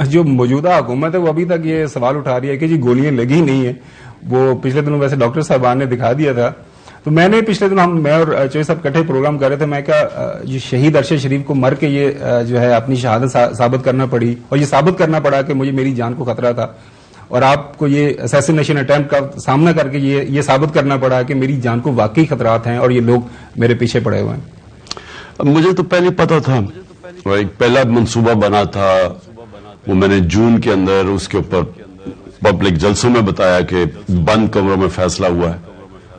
جو موجودہ حکومت ہے وہ ابھی تک یہ سوال اٹھا رہی ہے کہ جی گولیاں لگی نہیں ہیں. وہ پچھلے دنوں ویسے ڈاکٹر صاحبان نے دکھا دیا تھا. تو میں نے پچھلے دنوں میں اور چوہے صاحب کٹھے پروگرام کر رہے تھے. میں کہا یہ شہید ارشد شریف کو مر کے یہ جو ہے اپنی شہادت ثابت کرنا پڑی, اور یہ ثابت کرنا پڑا کہ مجھے میری جان کو خطرہ تھا, اور آپ کو یہ اسیسینیشن اٹیمپٹ کا سامنا کر کے یہ ثابت کرنا پڑا کہ میری جان کو واقعی خطرات ہیں اور یہ لوگ میرے پیچھے پڑے ہوئے ہیں. مجھے تو پہلے پتا تھا, ایک پہلا منصوبہ بنا تھا, وہ میں نے جون کے اندر اس کے اوپر پبلک جلسوں میں بتایا کہ بند کمروں میں فیصلہ ہوا ہے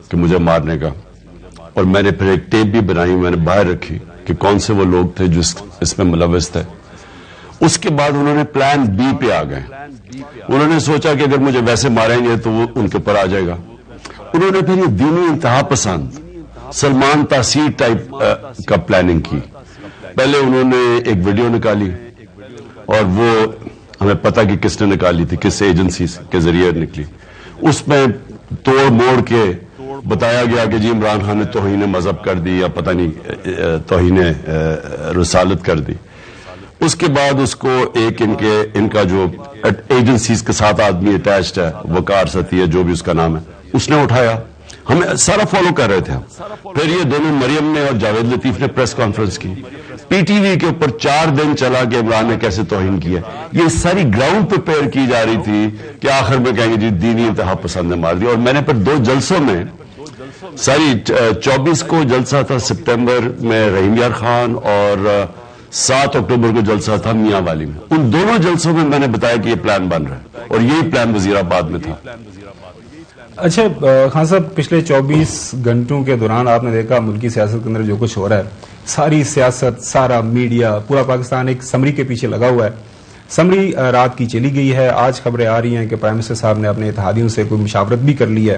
کہ مجھے مارنے کا, اور میں نے پھر ایک ٹیپ بھی بنائی, میں نے باہر رکھی کہ کون سے وہ لوگ تھے جو اس میں ملوث تھے. اس کے بعد انہوں نے پلان بی پہ آ گئے. انہوں نے سوچا کہ اگر مجھے ویسے ماریں گے تو وہ ان کے اوپر آ جائے گا. انہوں نے پھر یہ دینی انتہا پسند سلمان تاثیر ٹائپ کا پلاننگ کی. پہلے انہوں نے ایک ویڈیو نکالی, اور وہ ہمیں پتہ کہ کس نے نکالی تھی, کس ایجنسی کے ذریعے نکلی. اس میں توڑ موڑ کے بتایا گیا کہ جی عمران خان نے توہین مذہب کر دی, یا پتہ نہیں توہین رسالت کر دی. اس کے بعد اس کو ایک ان کا جو ایجنسیز کے ساتھ آدمی اٹیچڈ ہے, وقار ستی ہے جو بھی اس کا نام ہے, اس نے اٹھایا. ہمیں سارا فالو کر رہے تھے ہم. پھر یہ دونوں مریم نے اور جاوید لطیف نے پریس کانفرنس کی. پی ٹی وی کے اوپر 4 دن چلا کہ عمران نے کیسے توہین کیا. یہ ساری گراؤنڈ پریپیئر کی جا رہی تھی کہ آخر میں کہیں گے جی دینی انتہا پسند نے مار دی. اور میں نے پھر 2 جلسوں میں, ساری 24 کو جلسہ تھا سپٹمبر میں رحیم یار خان, اور 7 اکتوبر کو جلسہ تھا میاں والی میں. ان دونوں جلسوں میں نے بتایا کہ یہ پلان بن رہا ہے, اور یہی پلان وزیر آباد میں تھا. اچھا خان صاحب, پچھلے 24 گھنٹوں کے دوران آپ نے دیکھا ملکی سیاست کے اندر جو کچھ ہو رہا ہے, ساری سیاست, سارا میڈیا, پورا پاکستان ایک سمری کے پیچھے لگا ہوا ہے. سمری رات کی چلی گئی ہے. آج خبریں آ رہی ہیں کہ پرائم منسٹر صاحب نے اپنے اتحادیوں سے کوئی مشاورت بھی کر لی ہے,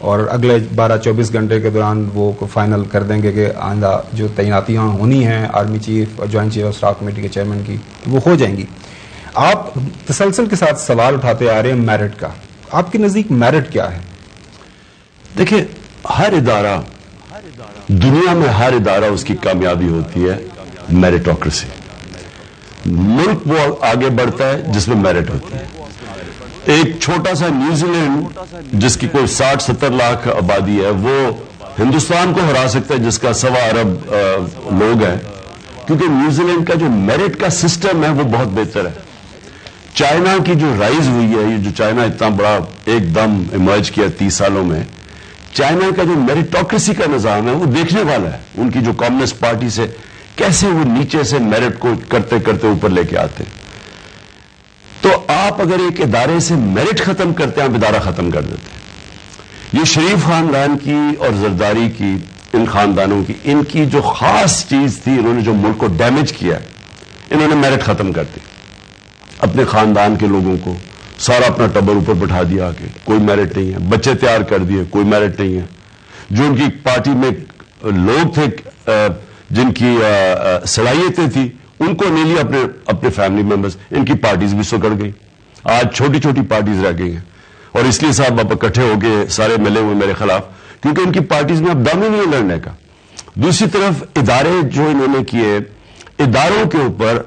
اور اگلے 12-24 گھنٹے کے دوران وہ فائنل کر دیں گے کہ آئندہ جو تعیناتیاں ہونی ہیں آرمی چیف اور joint chief of staff committee کے چیئرمین کی, وہ ہو جائیں گی. آپ تسلسل کے ساتھ سوال اٹھاتے آ رہے ہیں میرٹ کا. آپ کے نزدیک میرٹ کیا ہے؟ دیکھیں, ہر ادارہ, دنیا میں ہر ادارہ اس کی کامیابی ہوتی ہے میرٹوکریسی. ملک وہ آگے بڑھتا ہے جس میں میرٹ ہوتی ہے. ایک چھوٹا سا نیوزی لینڈ جس کی کوئی 60-70 لاکھ آبادی ہے, وہ ہندوستان کو ہرا سکتا ہے جس کا 1.25 ارب لوگ ہیں, کیونکہ نیوزی لینڈ کا جو میرٹ کا سسٹم ہے وہ بہت بہتر ہے. چائنا کی جو رائز ہوئی ہے, یہ جو چائنا اتنا بڑا ایک دم ایمرج کیا 30 سالوں میں, چائنا کا جو میرٹوکریسی کا نظام ہے وہ دیکھنے والا ہے. ان کی جو کمیونسٹ پارٹی سے کیسے وہ نیچے سے میرٹ کو کرتے کرتے اوپر لے کے آتے. تو آپ اگر ایک ادارے سے میرٹ ختم کرتے ہیں, آپ ادارہ ختم کر دیتے ہیں. یہ شریف خاندان کی اور زرداری کی, ان خاندانوں کی, ان کی جو خاص چیز تھی, انہوں نے جو ملک کو ڈیمیج کیا, انہوں نے میرٹ ختم کر دی. اپنے خاندان کے لوگوں کو سارا اپنا ٹبر اوپر بٹھا دیا کہ کوئی میرٹ نہیں ہے. بچے تیار کر دیے, کوئی میرٹ نہیں ہے. جو ان کی پارٹی میں لوگ تھے جن کی صلاحیتیں تھیں, ان کو نہیں لیا اپنے فیملی ممبرز. ان کی پارٹیز بھی سکڑ گئی. آج چھوٹی چھوٹی پارٹیز رہ گئی ہیں, اور اس لیے صاحب آپ اکٹھے ہو کے سارے ملے ہوئے میرے خلاف, کیونکہ ان کی پارٹیز میں اب دم ہی نہیں لڑنے کا. دوسری طرف ادارے جو انہوں نے کیے, اداروں کے اوپر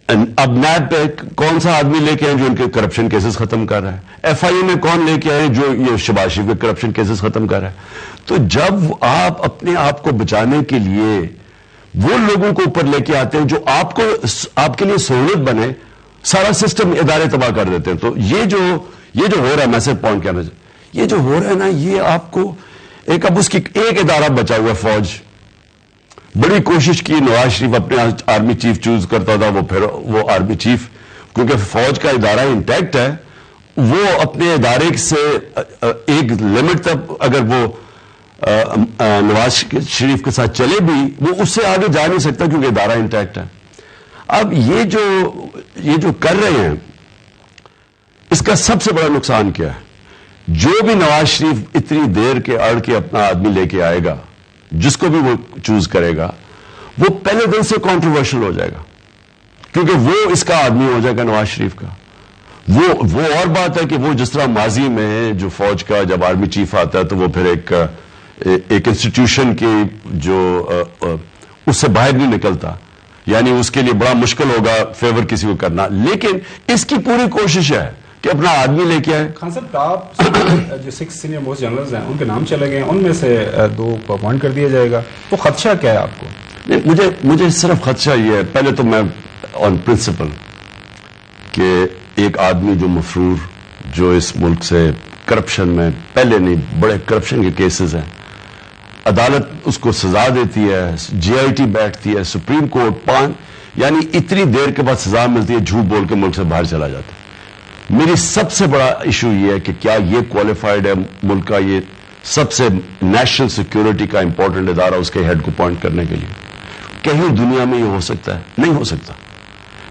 اب نیب پہ کون سا آدمی لے کے آئے جو ان کے کرپشن کیسز ختم کر رہا ہے, ایف آئی اے میں کون لے کے آئے جو یہ شہباز شریف کے کرپشن کیسز ختم کر رہا ہے. تو جب آپ اپنے آپ کو بچانے کے لیے وہ لوگوں کو اوپر لے کے آتے ہیں جو آپ کے لیے سہولت بنے, سارا سسٹم ادارے تباہ کر دیتے ہیں. تو یہ جو ہو رہا ہے, میں صرف پوائنٹ کہنا چاہتا, یہ جو ہو رہا ہے نا, یہ آپ کو اب اس کی ایک ادارہ بچا ہوا ہے, فوج. بڑی کوشش کی نواز شریف اپنے آرمی چیف چوز کرتا تھا, وہ آرمی چیف, کیونکہ فوج کا ادارہ انٹیکٹ ہے, وہ اپنے ادارے سے ایک لمٹ تک اگر وہ نواز شریف کے ساتھ چلے بھی, وہ اس سے آگے جا نہیں سکتا کیونکہ ادارہ انٹیکٹ ہے. اب یہ جو کر رہے ہیں, اس کا سب سے بڑا نقصان کیا ہے؟ جو بھی نواز شریف اتنی دیر کے اڑ کے اپنا آدمی لے کے آئے گا, جس کو بھی وہ چوز کرے گا, وہ پہلے دن سے کنٹروورشل ہو جائے گا, کیونکہ وہ اس کا آدمی ہو جائے گا نواز شریف کا. وہ اور بات ہے کہ وہ جس طرح ماضی میں جو فوج کا جب آرمی چیف آتا ہے تو وہ پھر ایک انسٹیٹیوشن کی جو اس سے باہر نہیں نکلتا, یعنی اس کے لیے بڑا مشکل ہوگا فیور کسی کو کرنا، لیکن اس کی پوری کوشش ہے کہ اپنا آدمی لے کے آئے۔ خان صاحب ٹاپ جو 6 سینئر موسٹ جنرلز ہیں ان کے نام چلے گئے، ان میں سے 2 کو اپوائنٹ کر دیا جائے گا، تو خدشہ کیا ہے آپ کو؟ نہیں، مجھے صرف خدشہ یہ ہے، پہلے تو میں آن پرنسپل کہ ایک آدمی جو مفرور، جو اس ملک سے کرپشن میں پہلے نہیں بڑے کرپشن کے کیسز ہیں، عدالت اس کو سزا دیتی ہے، جی آئی ٹی بیٹھتی ہے، سپریم کورٹ یعنی اتنی دیر کے بعد سزا ملتی ہے، جھوٹ بول کے ملک سے باہر چلا جاتا ہے۔ میری سب سے بڑا ایشو یہ ہے کہ کیا یہ کوالیفائڈ ہے ملک کا یہ سب سے نیشنل سیکیورٹی کا امپورٹنٹ ادارہ اس کے ہیڈ کو اپوائنٹ کرنے کے لیے؟ کہیں دنیا میں یہ ہو سکتا ہے؟ نہیں ہو سکتا۔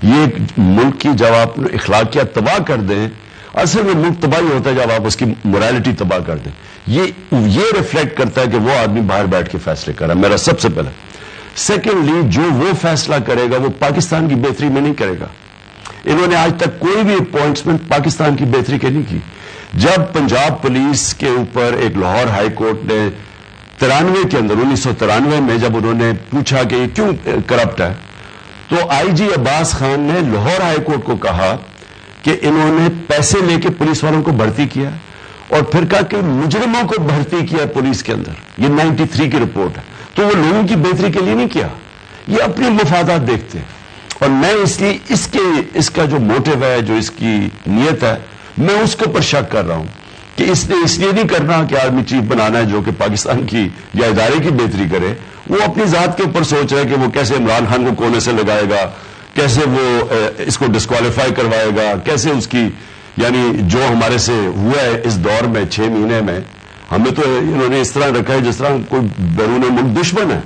یہ ملک کی جب آپ اخلاقیات تباہ کر دیں، اصل میں ملک تباہی ہوتا ہے جب آپ اس کی مورالٹی تباہ کر دیں۔ یہ ریفلیکٹ کرتا ہے کہ وہ آدمی باہر بیٹھ کے فیصلے کر رہا ہے، میرا سب سے پہلے۔ سیکنڈلی، جو وہ فیصلہ کرے گا وہ پاکستان کی بہتری میں نہیں کرے گا۔ انہوں نے آج تک کوئی بھی اپوائنٹمنٹ پاکستان کی بہتری کے نہیں کی۔ جب پنجاب پولیس کے اوپر ایک لاہور ہائی کورٹ نے 93 کے اندر 1993 میں جب انہوں نے پوچھا کہ یہ کیوں کرپٹ ہے، تو آئی جی عباس خان نے لاہور ہائی کورٹ کو کہا کہ انہوں نے پیسے لے کے پولیس والوں کو بھرتی کیا اور پھر کہا کہ مجرموں کو بھرتی کیا پولیس کے اندر۔ یہ 93 کی رپورٹ ہے۔ تو وہ لوگوں کی بہتری کے لیے نہیں کیا، یہ اپنے مفادات دیکھتے ہیں۔ اور میں اس لیے اس کا جو موٹیو ہے، جو اس کی نیت ہے، میں اس کے اوپر شک کر رہا ہوں کہ اس نے اس لیے نہیں کرنا کہ آرمی چیف بنانا ہے جو کہ پاکستان کی یا ادارے کی بہتری کرے۔ وہ اپنی ذات کے اوپر سوچ رہا ہے کہ وہ کیسے عمران خان کو کونے سے لگائے گا، کیسے وہ اس کو ڈسکوالیفائی کروائے گا، کیسے اس کی یعنی جو ہمارے سے ہوا ہے اس دور میں 6 مہینے میں، ہمیں تو انہوں نے اس طرح رکھا ہے جس طرح کوئی بیرون ملک دشمن ہے۔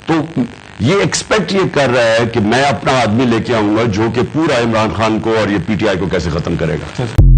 تو یہ ایکسپیکٹ یہ کر رہا ہے کہ میں اپنا آدمی لے کے آؤں گا جو کہ پورا عمران خان کو اور یہ پی ٹی آئی کو کیسے ختم کرے گا۔